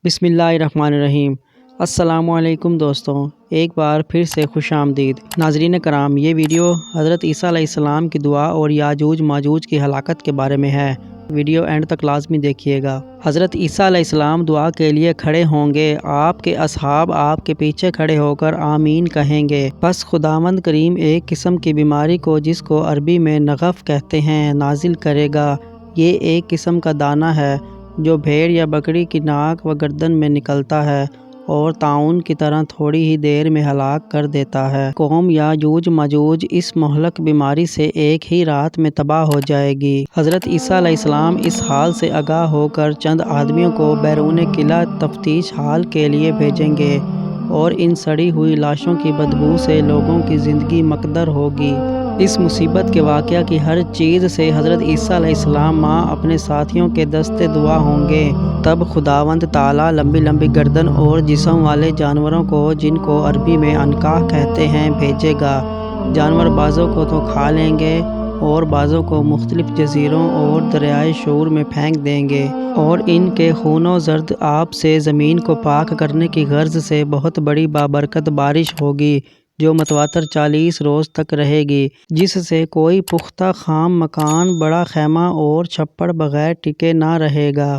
بسم اللہ الرحمن الرحیم۔ السلام علیکم دوستوں، ایک بار پھر سے خوش آمدید۔ ناظرین کرام، یہ ویڈیو حضرت عیسیٰ علیہ السلام کی دعا اور یاجوج ماجوج کی ہلاکت کے بارے میں ہے۔ ویڈیو اینڈ تک لازمی دیکھیے گا۔ حضرت عیسیٰ علیہ السلام دعا کے لیے کھڑے ہوں گے، آپ کے اصحاب آپ کے پیچھے کھڑے ہو کر آمین کہیں گے۔ پس خداوند کریم ایک قسم کی بیماری کو، جس کو عربی میں نغف کہتے ہیں، نازل کرے گا۔ یہ ایک قسم کا دانہ ہے جو بھیڑ یا بکری کی ناک و گردن میں نکلتا ہے اور طاعون کی طرح تھوڑی ہی دیر میں ہلاک کر دیتا ہے۔ قوم یاجوج ماجوج اس مہلک بیماری سے ایک ہی رات میں تباہ ہو جائے گی۔ حضرت عیسیٰ علیہ السلام اس حال سے آگاہ ہو کر چند آدمیوں کو بیرون قلعہ تفتیش حال کے لیے بھیجیں گے اور ان سڑی ہوئی لاشوں کی بدبو سے لوگوں کی زندگی مکدر ہوگی۔ اس مصیبت کے واقعہ کی ہر چیز سے حضرت عیسیٰ علیہ السلام ماں اپنے ساتھیوں کے دستے دعا ہوں گے۔ تب خداوند تعالیٰ لمبی لمبی گردن اور جسم والے جانوروں کو، جن کو عربی میں عنقا کہتے ہیں، بھیجے گا۔ جانور بعضوں کو تو کھا لیں گے اور بعضوں کو مختلف جزیروں اور دریائے شور میں پھینک دیں گے، اور ان کے خون و زرد آب سے زمین کو پاک کرنے کی غرض سے بہت بڑی بابرکت بارش ہوگی جو متواتر 40 روز تک رہے گی، جس سے کوئی پختہ خام مکان، بڑا خیمہ اور چھپڑ بغیر ٹکے نہ رہے گا۔